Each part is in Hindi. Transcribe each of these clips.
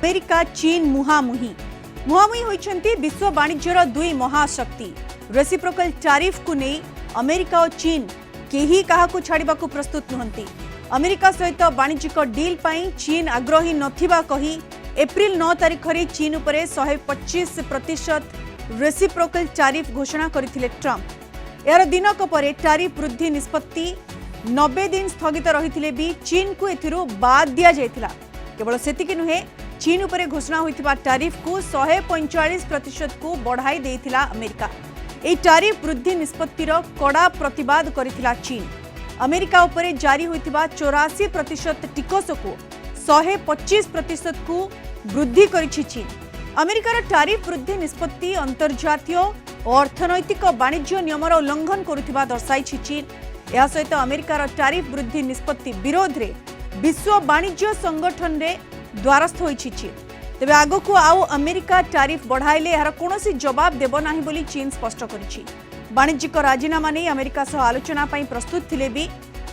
अमेरिका चीन मुहामुही मुहामुही होइछंती विश्व वाणिज्यर दुई महाशक्ति। रेसिप्रोकल टैरिफ को नहीं अमेरिका और चीन केही काहाकू छाड़िबाकू प्रस्तुत नुहंती। अमेरिका सहित वाणिज्यिक डील पाई चीन आग्रही नथिबा कही एप्रिल 9 तारिख रे चीन उपरे 125% रेसिप्रोकल टैरिफ घोषणा करथिले ट्रंप। यार दिनक परे टैरिफ वृद्धि निष्पत्ति 90 दिन स्थगित रही भी चीन को एथिरो बाद दिया जायतिला। केवल सेतिक नुहे चीन उपरे घोषणा होइथिबा टैरिफ को 145% को बढ़ाई देइथिला अमेरिका। ए टैरिफ वृद्धि निष्पत्तिर कड़ा प्रतिवाद करिथिला चीन। अमेरिका उपरे जारी होइथिबा 84% टिकस को 125% को वृद्धि करिछि चीन। अमेरिकार टैरिफ वृद्धि निष्पत्ति अंतर्जातीय और अर्थनैतिक वाणिज्य नियमर उल्लंघन करुथिबा दर्शाइछि चीन। या सहित अमेरिकार टैरिफ वृद्धि निष्पत्ति विरोध रे विश्व वाणिज्य संगठन रे द्वारस्थ होइछि चीन। तेबे आगो आउ अमेरिका टैरिफ बढ़ाइले यार कोनोसी जवाब देबो नाही बोली चीन स्पष्ट करिछि। वाणिज्यिक राजीनामा नै अमेरिका सह आलोचना पई प्रस्तुत थिले भी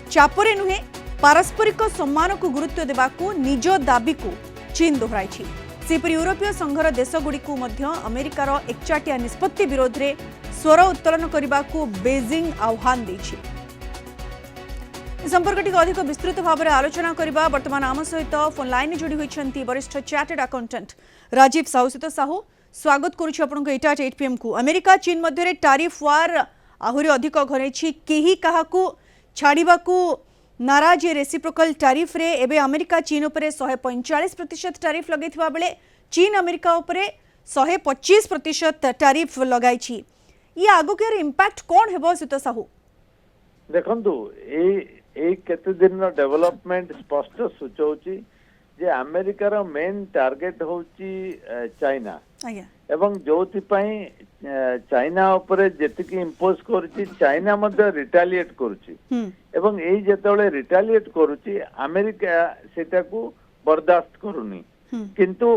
चापरे नुहे पारस्परिक सम्मान को गुरुत्व देबाकू निज दाबी को चीन दोहराइछि। सेपरि यूरोपीय संघर देशगुड़िकू मध्य अमेरिकार एकचाटिया निष्पत्ति विरोध रे स्वर उत्तोलन करबाकू बेजिंग आह्वान दैछि। संपर्क अधिक विस्तृत भाव में आलोचना करबा वर्तमान आम सहित फोन लाइन जोड़ी होइछंती वरिष्ठ चार्टर्ड अकाउंटेंट राजीव साहू। सहित साहू स्वागत करुछि आपनको 8 PM को। अमेरिका चीन मध्य टैरिफ वार आहुरी अधिक घरेछि केही काहाकू छाड़िबाकू नाराज रेसिप्रोकल टैरिफ रे एबे अमेरिका चीन उपरे 145% टैरिफ लगैथिबा बेले चीन अमेरिका उपरे 125% टैरिफ लगाइछि। ये आगो के इंपैक्ट कोन हेबो सहित साहू? देखंतु ए केते दिन डेवलपमेंट स्पष्ट सूचौची जे अमेरिकार मेन टार्गेट होची चाइना एवं जोथि पई चाइना उपरे जेतिकी इंपोज करूची चाइना मध्ये रिटालिएट करूची एवं एई जेतेबेले रिटालिएट करूची अमेरिका सेटा को बर्दाश्त करूनी। किंतु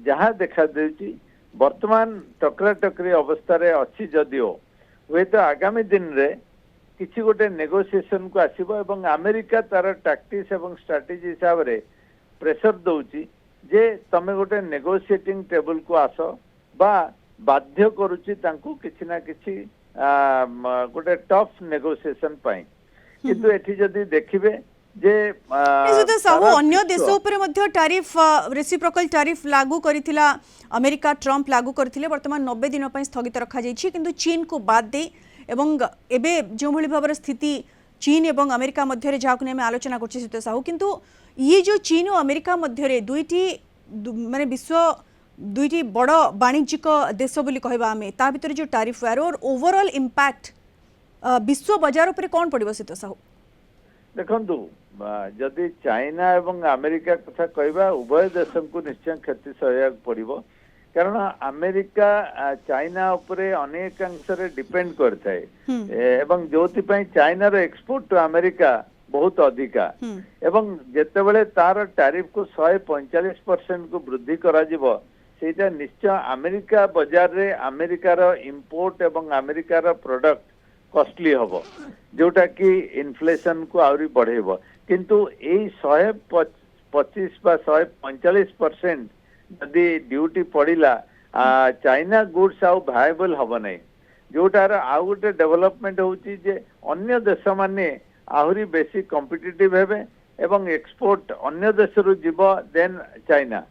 जहां देखा देउची वर्तमान टकरा टकरी अवस्था रे अछि जदियो वे तो आगामी दिन रे किसी गोटे नेगोशिएशन को आसीबो एवं अमेरिका तार टैक्टिक्स एवं स्ट्रेटजी हिसाब रे प्रेशर दउची जे तमे गोटे नेगोशिएटिंग टेबल को आसो बा बाध्य करूची तांको किछि ना किछि गोटे टफ नेगोशिएशन पाई। किंतु एठी जदी देखिबे जे साहू अन्य देश ऊपर मध्य टैरिफ रेसिप्रोकल टैरिफ लागू करिथिला अमेरिका ट्रंप लागू करथिले वर्तमान 90 दिन पई स्थगित रखा जायछि किंतु चीन को बाद दे एवं एबे जो भली भाबर स्थिति चीन एवं अमेरिका मध्य रे जाकु ने आलोचना करछि सहित साहू। किंतु ये जो चीन और अमेरिका मध्य रे दुईटी माने विश्व दुईटी बड़ वाणिज्यिक देश बोली कहबा हमें ता भीतर जो टैरिफ वार और ओवरऑल इंपैक्ट विश्व बाजार पर कौन पड़िबो सहित साहू? देखंतु जदि चाइना एवं अमेरिका कथा कहबा उभय देश को निश्चय क्षति सहयोग पड़िबो कारण अमेरिका चाइना उपरे अनेक अंश रे डिपेंड करथाय एवं जोथि पई चाइना रो एक्सपोर्ट टू अमेरिका बहुत अधिका एवं जेतेबेले तार टैरिफ को 145% को वृद्धि करा जिवो सेटा निश्चय अमेरिका बाजार रे अमेरिका रो इंपोर्ट एवं अमेरिका रो प्रोडक्ट कॉस्टली हबो जोटा कि इन्फ्लेशन को आउरी बढ़ेबो। किंतु एई 125 बा 145% यदि ड्यूटी पड़िला चाइना गुड्स आउ भायबल हब नहीं जोटार आउ गोटे डेवलपमेंट होची जे अन्य देश माने आहुरी बेसी कॉम्पिटिटिव हेबे एवं एक्सपोर्ट अन्य देश रु जीवो देन चाइना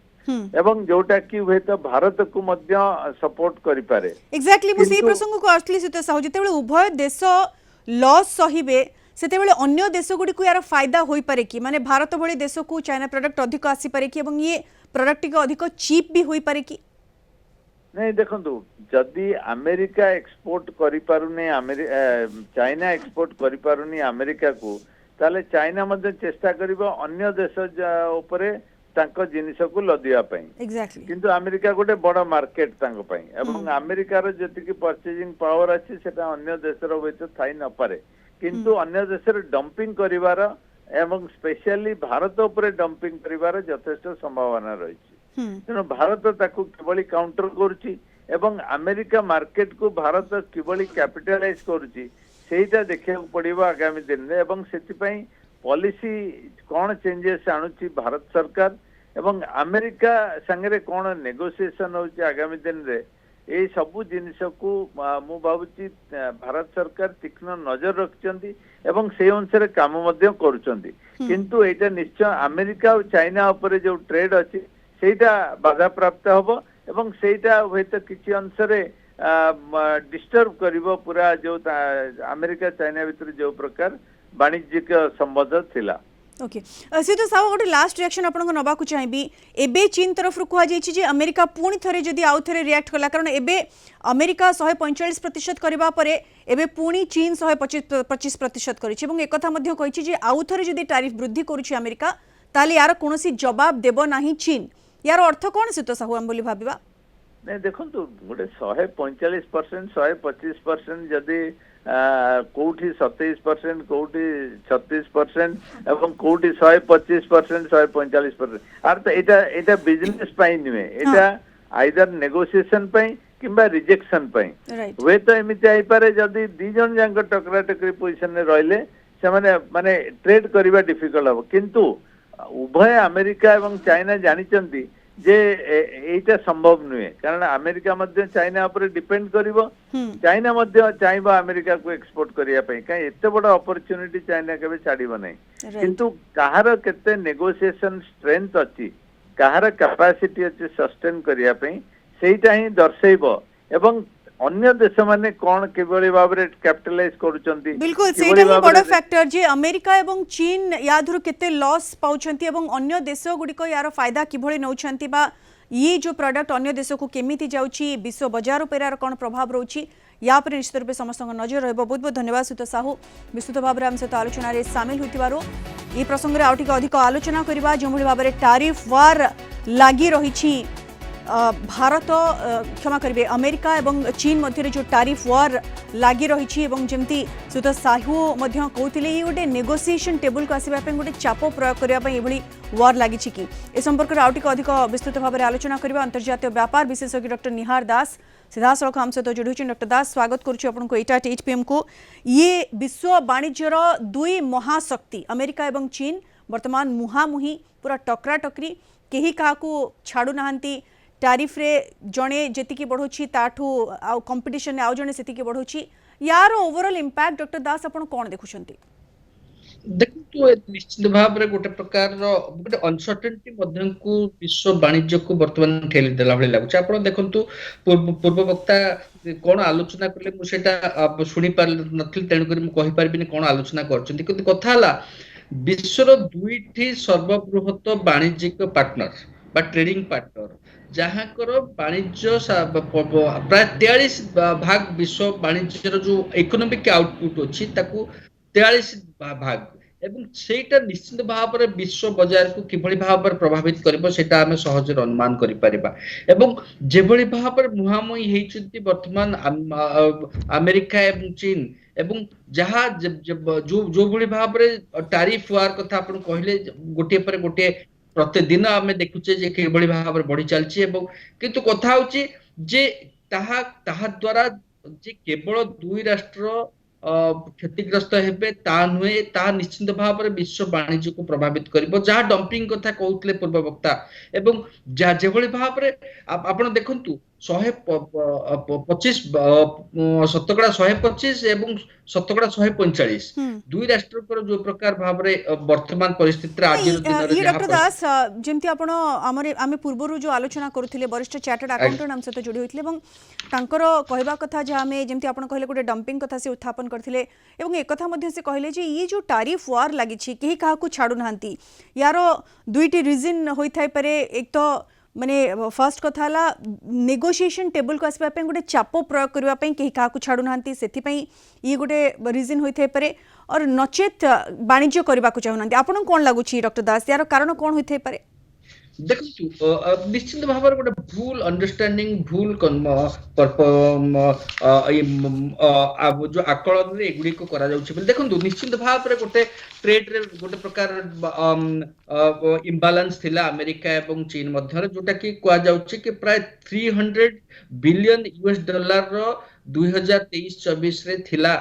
एवं जोटा कि हुए तो भारत को मध्य सपोर्ट करि पारे। एग्जैक्टली मु सेही प्रसंग को आस्टली सित साहू जेतेबेले उभय देश लॉस सहिबे सेतेबेले अन्य देश गुडी को यार फायदा होई पारे कि माने भारत भली देश को चाइना प्रोडक्ट अधिक आसी पारे कि एवं ये प्रोडक्ट को अधिक चीप भी होई पारे कि नहीं? देखंतु जदि अमेरिका एक्सपोर्ट करि पारुने चाइना एक्सपोर्ट करि पारुनी अमेरिका को ताले चाइना मध्ये चेष्टा करिवो अन्य देश ऊपरे तांको जिनिस को लदिया पई। एग्जैक्टली किंतु अमेरिका गोटे बड़ मार्केट तांको पई एवं अमेरिका रो जति परचेजिंग पावर अछि सेटा अन्य देश रो होय तो थाई न पारे किंतु अन्य देश रे डंपिंग करिवार एवं स्पेशली भारत उपरे डंपिंग करिवार यथेष्ट संभावना रही। तेणु भारत ताकू किभली काउंटर करुची एवं अमेरिका मार्केट को भारत किभली कैपिटलाइज करुची सेटा देखिया पड़िबो आगामी दिन रे एवं सेति पई पॉलिसी कौन चेंजेस आणुची भारत सरकार ଏବଂ ଆମେରିକା ସାଙ୍ଗରେ କଣ ନେଗୋସିଏସନ ହଉଛି ଆଗାମୀ ଦିନରେ ଏଇ ସବୁ ଜିନିଷକୁ ମୁଁ ଭାବୁଛି ଭାରତ ସରକାର ତୀକ୍ଷ୍ଣ ନଜର ରଖିଛନ୍ତି ଏବଂ ସେଇ ଅନୁସାରେ କାମ ମଧ୍ୟ କରୁଛନ୍ତି। କିନ୍ତୁ ଏଇଟା ନିଶ୍ଚୟ ଆମେରିକା ଆଉ ଚାଇନା ଉପରେ ଯୋଉ ଟ୍ରେଡ୍ ଅଛି ସେଇଟା ବାଧାପ୍ରାପ୍ତ ହବ ଏବଂ ସେଇଟା ହୁଏତ କିଛି ଅଂଶରେ डिस्टर्ब करिवो पूरा जो अमेरिका चाइना भितर जो प्रकार वाणिज्यिक संबंध थिला। ओके सी तो साहब गोटे लास्ट रिएक्शन आपन को नबा को चाहिबी एबे चीन तरफ रु कुआ जायछि जे अमेरिका पूर्ण थरे जदी आउ थरे रिएक्ट कला कारण एबे अमेरिका 145% करबा परे एबे पूर्ण चीन 125% करिछि एवं एकथा मध्ये कहिछि जे आउ थरे जदी टैरिफ वृद्धि करूछि अमेरिका ताले यार कोनोसी जवाब देबो नाही चीन यार अर्थ कोन से तो साहू हम बोली भाबिबा नहीं देखो गोटे 145% 125% जदि कौटी 27% कौटी 36% एवं कौटी 125% 145% आर तो एटा बिजनेस पाई नुहे एटा आइदर नेगोशिएशन पाई किंबा रिजेक्शन पाई वे तो एमिति आइ पारे जदि दी जन जांक टकरा टकरी पोजीशन में रहले से माने ट्रेड करिबा डिफिकल्ट हो किंतु उभय अमेरिका एवं चाइना जानिचंती जे एटा संभव नुहे कारण अमेरिका मध्य चाइना ऊपर डिपेंड करिवो चाइना मध्य चाइबा अमेरिका को एक्सपोर्ट करिया पई का एते बड़ा अपॉर्चुनिटी चाइना केबे छाड़िबो नै किंतु काहार केते नेगोशिएशन स्ट्रेंथ अछि काहार कैपेसिटी अछि सस्टेन करिया पई सेटा ही दर्शैबो एवं अन्य देश माने कोन केबळी बाबरे कैपिटलाइज करूचंती बिल्कुल सेटा ही बड़ फैक्टर जे अमेरिका एवं चीन याधुर केते लॉस पाउचंती एवं अन्य देश गुडी को यार फायदा किभଳି नउचंती बा ये जो प्रोडक्ट अन्य देश को केमिति जाउची विश्व बाजार पर यार कोन प्रभाव रहउची या पर निश्चित रूप से समस्त नजर रहबो। बहुत बहुत धन्यवाद सुत साहू विस्तृत भाव में हम सहित आलोचना रे शामिल होतिबारो ये प्रसंग रे आउटिक अधिक आलोचना करबा जो भଳି भाबरे टैरिफ वार लागि रहिछि भारत क्षमा करेंगे अमेरिका एवं चीन मध्य जो टैरिफ वार लगी रही जमती सुत साहू कहते ये गोटे नेगोसिएशन टेबल को आसवा गोटे चाप प्रयोग करने वार लगी कि ए संपर्क में आउटिक अधिक विस्तृत भाव में आलोचना करबा अंतर्जातीय व्यापार विशेषज्ञ डॉक्टर निहार दास सीधा सड़क आम सहित जोड़ी होती डॉक्टर दास स्वागत करुँ एटा 8 PM को ये विश्व वाणिज्यर दुई महाशक्ति अमेरिका एवं चीन वर्तमान मुहांमुही पूरा टकरा टकरी कहीं क्या छाड़ू नाहंती टैरिफ रे जणे जेतिकी बढ़ोछि ताठू कंपटीशन आउ जणे सेतिकी बढ़ोछि यार ओवरऑल इंपैक्ट डॉक्टर दास आपण कोन देखुछंती देखु निश्चित भाव रे गोटे प्रकार गोटे अनसर्टेनिटी मध्यम को विश्व वाणिज्य को वर्तमान ठेली देला भली लागुछ आपण देखंतु पूर्व वक्ता कोन आलोचना करले मु सेटा सुनी पार नथिल तेन करी मु कहि परबिनी कोन आलोचना करचंती किंतु कथा हला विश्वर दुईटी सर्वबृहत वाणिज्यिक पार्टनर बा ट्रेडिंग पार्टनर जहाँ कर वाणिज्य प्राय 43 भाग विश्व वाणिज्यर जो इकोनॉमिक आउटपुट अच्छी 43 भाग एवं सेटा निश्चित भाव में विश्व बाजार को किभली भाव में प्रभावित करिवो सेटा हमें सहज अनुमान करि परिबा एवं जेभली भाव में मुहांमुही हेइचंती वर्तमान अमेरिका एवं चीन एवं जहाँ जो भली भाव में टैरिफ वार कथा आपण कहले गोटे पर गोटे प्रतिदिन आम देखुचे जे किभली भाव में बढ़ी चलछि एवं किंतु कथा होछि जे ताहा द्वारा जे केवल दुई राष्ट्र क्षतिग्रस्त हेबे ता नुहे ता निश्चित भाव में विश्व वाणिज्य को प्रभावित करिवो जहाँ डंपिंग कथा कहउतले पूर्व वक्ता एवं जेभली भाव में आपण देखंतु 125 शतकड़ा 125 एवं शतकड़ा 145 दुई राष्ट्र पर जो प्रकार भाव रे वर्तमान परिस्थिति आज दिन रे डॉक्टर दास जेमति आपण आमे पूर्वरु जो आलोचना करूथिले वरिष्ठ चार्टर्ड अकाउंटेंट हम सहित जोड़ी होइथिले एवं तांकर कहबा कथा जे आमे जेमति आपण कहले गोटे डंपिंग कथा से उत्थापन करथिले एवं एक कथा मध्ये से कहले जे ये जो टैरिफ वार लागि छि केही काहा को छाडू नाहंती यारो दुईटी रीजन होई थाई पारे एक तो माने फर्स्ट कथा ला नेगोशिएशन टेबल को आसबा गोटे चाप प्रयोग करबा पई केही काहा को छाडू नाहंती सेथि पई ये गोटे रीजन होई थाई पारे और नचेत वाणिज्य करबा को चाहू नाहंती आपन कोन लागु छि डॉक्टर दास यार कारण कोन होई थाई पारे देखु निश्चित भाव में गोटे भूल अंडरस्टैंडिंग भूल जो आकलन रे एगुडी को करा जाउछि देखु निश्चित भाव में गोटे ट्रेड रे गोटे प्रकार इम्बालांस थिला अमेरिका एवं चीन मध्य जोटा कि कहा जाउछि कि प्राय $300 बिलियन रो 2023-24 ରେ थिला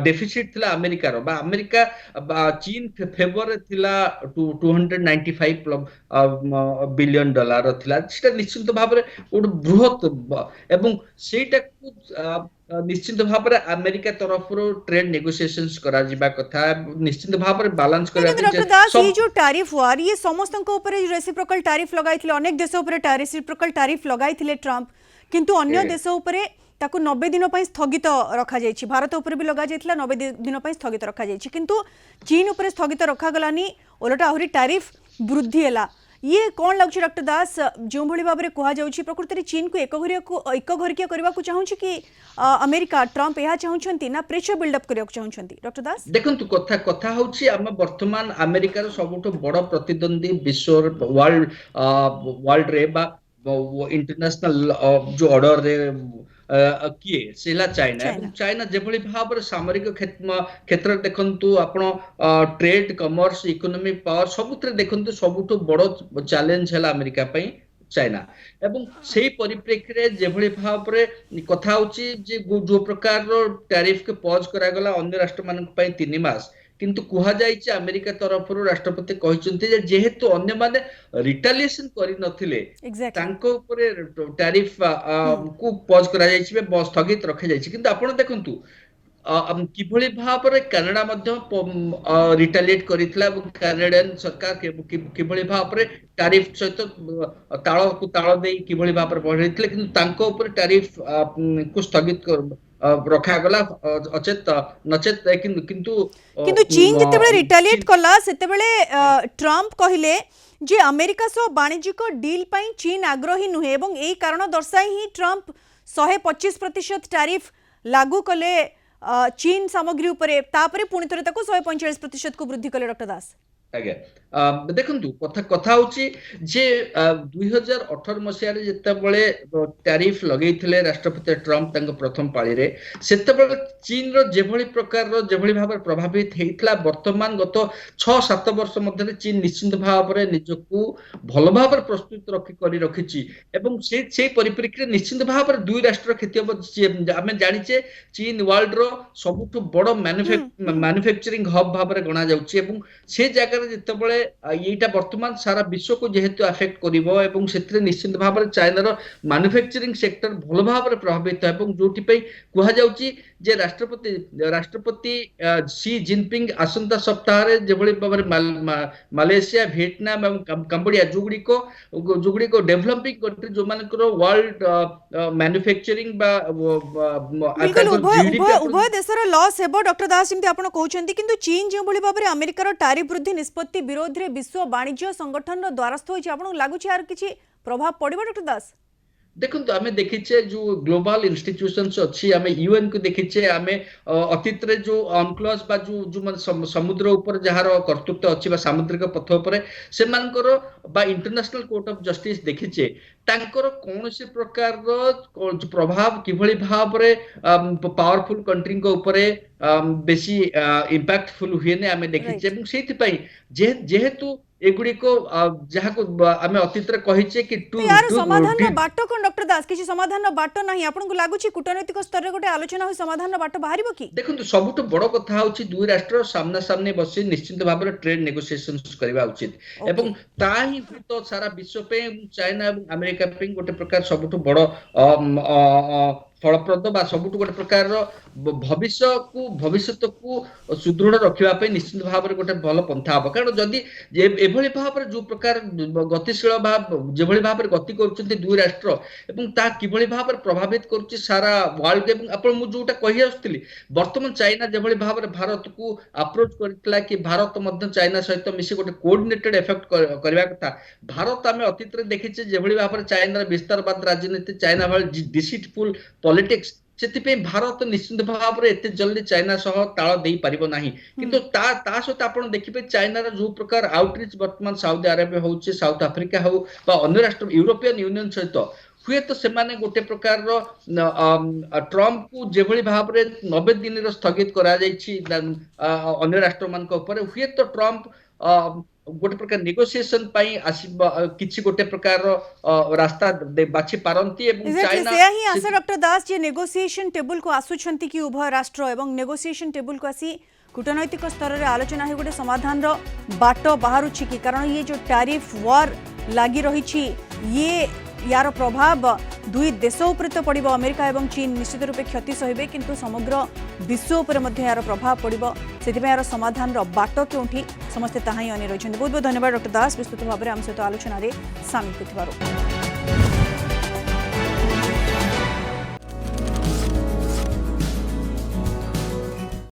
डेफिसिट थिला अमेरिकार बा अमेरिका चीन फेवर रे थिला 295 बिलियन डॉलर थिला सेटा निश्चित भाव रे ଗୋଟେ ବୃହତ ଏବଂ ସେଇଟାକୁ ନିଶ୍ଚିତ ଭାବରେ ଆମେରିକା ତରଫରୁ ଟ୍ରେଡ୍ ନେଗୋସିଏସନ୍स କରାଯିବା କଥା ନିଶ୍ଚିତ ଭାବରେ ବାଲାନ୍ସ କରିବା କିନ୍ତୁ ଡॉक्टर दास ये जो टैरिफ वार ये समस्तक ऊपर रेसिप्रोकल टैरिफ लगाइथिले अनेक देश ऊपर रेसिप्रोकल टैरिफ लगाइथिले ट्रम्प किंतु अन्य देश ऊपर ताकू 90 दिन पर स्थगित रखा जाइछि भारत ऊपर भी लगा जाइथिला 90 दिन पर स्थगित रखा जाइछि किंतु चीन ऊपर स्थगित रखा गलानी ओलटा आहुरी टैरिफ वृद्धि हैला ये कौन लगुच डॉक्टर दास जो भली भाव में कह जाउछि प्रकृति चीन को एक घरिया करबा को चाहूछि कि अमेरिका ट्रम्प यह चाहूछंती ना प्रेशर बिल्डअप करबा को चाहूछंती डॉक्टर दास देखंतु कथा होछि हम वर्तमान अमेरिका रो सबुठो बड़ प्रतिद्वंदी विश्व वर्ल्ड रे बा इंटरनेशनल जो ऑर्डर रे किए सेला चाइना चाइना जेभली भाव सामरिक क्षेत्र देखंतु आपण ट्रेड कमर्स इकोनॉमी पावर सबुतरे देखंतु सबुठो बड़ चैलेंज हैला अमेरिका पई चाइना एवं सेही परिप्रेक्षी रे जेभली भाव रे कथा होची जे जो प्रकार रो टैरिफ के पॉज करा गला अन्य राष्ट्र मान पई 3 मास किंतु कुहा जाइछि अमेरिका तरफरु राष्ट्रपति कहिसंती जे जेहेतु अन्य माने रिटालिएशन करि नथिले तांको ऊपर टैरिफ को पॉज करा जाइछि बे स्थगित रखा जाइछि किंतु आपण देखंतु किभली भाव रे कनाडा मध्य रिटालिएट करितला कनाडियन सरकार किभली भाव रे टैरिफ सहित ताळ को ताळ देई किभली भाव रे बढ़ितले किंतु तांको ऊपर टैरिफ को स्थगित रखा गला अचेत नचेत किंतु चीन जेतेबेले रिटालिएट कला सेतेबेले ट्रम्प कहिले जे अमेरिका सो वाणिज्यिक डील पई चीन आग्रही नुहे एवं एई कारण दर्शाई ही ट्रम्प 125% टैरिफ लागू कले चीन सामग्री उपरे तापरे पुणी थरे ताको 145% को वृद्धि कले डॉक्टर दास आगे देखंतु कथा होची जे 2018 मसिया रे जेतेबेले टैरिफ लगेइथिले राष्ट्रपति ट्रम्प तांको प्रथम पाळी रे सेतेबेले चीन रो जेभली प्रकार रो जेभली भाव प्रभावित हेइतला वर्तमान गत 6-7 वर्ष मध्ये रे चीन निश्चित भाव रे निजकू भलो भाव रे प्रस्तुत रखिछि एवं से परिप्रेक्षी रे निश्चित भाव रे दुई राष्ट्र खेती हमें जानिचे चीन वर्ल्ड रो सबुठु बड़ मैन्युफैक्चरिंग हब भाव रे गणा जाउछि एवं से जगह जेतेबेले एटा वर्तमान सारा विश्व को जेहेतु अफेक्ट करिवो एवं सेत्रे निश्चित भाव रे चाइना रो मैन्युफैक्चरिंग सेक्टर भलो भाव रे प्रभावित एवं जोटी पई कुहा जाउची जे राष्ट्रपति शी जिनपिंग आसंता सप्ताह रे जेभली भाव रे मालयेशिया वियतनाम एवं कंबोडिया जुगुडी को डेवलपिंग कंट्री जो मानकर वर्ल्ड मैन्युफैक्चरिंग बा उभय देशर लॉस हेबो डॉक्टर दास जिमती आपण कहउछंती किंतु चीन जे भली भाव रे अमेरिका रो टैरिफ वृद्धि निष्पत्ति विरोध रे विश्व वाणिज्य संगठन रो द्वारस्थ होई आपण लागु छै आर किछि प्रभाव पड़िबो डॉक्टर दास देखंतु आमे देखिचे जो ग्लोबल इंस्टीट्यूशंस अछि आमे यूएन को देखिचे आमे अतीत रे जो अनक्लॉज बा जो समुद्र ऊपर जहार कर्तृत्व अछि बा सामुद्रिक पथ ऊपर से मानकर बा इंटरनेशनल कोर्ट ऑफ जस्टिस देखिचे तांकर कोनोसी प्रकार रो प्रभाव किभली भाव रे पावरफुल कंट्री को ऊपर बेसी इंपैक्टफुल हुए ने आमे देखिचे एवं सेति पई जेहेतु एगुडी को जहा को आमे अतीत रे कहिचे कि टू यार समाधान बाटो कोन डॉक्टर दास किछि समाधान बाटो नाही आपन को लागु छि कूटनैतिक स्तर रे गोटे आलोचना होई समाधान बाटो बाहरिबो कि देखंतु सबुठ बड़ कथा होछि दुई राष्ट्र सामना सामने बसी निश्चित भाव रे ट्रेड नेगोशिएशंस करबा उचित एवं ताही तो सारा विश्व पे चाइना एवं अमेरिका पे गोटे प्रकार सबुठ बड़ फलप्रद बा सबुठ गोटे प्रकार भविष्य को सुदृढ़ रखिबा पे निश्चित भाव रे गोटे भल पंथा हबो कारण जदी एभली भाव रे जो प्रकार गतिशील भाव जेभली भाव रे गति करूचंती दुई राष्ट्र एवं ता किभली भाव रे प्रभावित करूची सारा वर्ल्ड एवं आपण मु जोटा कहि आस्तली वर्तमान चाइना जेभली भाव रे भारत को अप्रोच करथिला कि भारत मध्य चाइना सहित मिसी गोटे कोऑर्डिनेटेड इफेक्ट करबा कथा भारत आमे अतीत रे देखिचे जेभली भाव रे चाइना रे विस्तारवाद राजनीति चाइना वाली डिसीटफुल पॉलिटिक्स सेति भारत निश्चित भाव रे एते जल्दी चाइना सह ताळ देई परिबो नाही किंतु ता सहित आपण देखिबे चाइना रो जो प्रकार आउटरीच वर्तमान सऊदी अरेबिया होउचे साउथ अफ्रीका हो बा अन्य राष्ट्र यूरोपियन यूनियन सहित हुए तो सेमाने गोटे प्रकार रो ट्रम्प को जेभली भाव रे 90 दिन रो स्थगित करा जायछि अन्य राष्ट्र मान को ऊपर हुए तो ट्रम्प गोटे प्रकार नेगोसिएशन पाई आसीबा किछि गोटे प्रकार रास्ता बाछि पारंती एवं चाइना से ही आशा डॉक्टर दास जे नेगोसिएशन टेबल को आसुछंती कि उभय राष्ट्र एवं नेगोसिएशन टेबल को आसी कूटनैतिक स्तर में आलोचना है गोटे समाधान बाट बाहरुछि कि कारण ये जो टैरिफ वॉर लगी रही ये यार प्रभाव दुई देश उपर तो पड़ो अमेरिका एवं चीन निश्चित रूपे क्षति सहे किंतु समग्र विश्व उपर यार प्रभाव पड़ो से यार समाधान बाट केउठी समस्ते ताहा ही अनी रही बहुत बहुत धन्यवाद डॉक्टर दास विस्तृत भाव में आम सहित आलोचन सामिल होइथिबारु।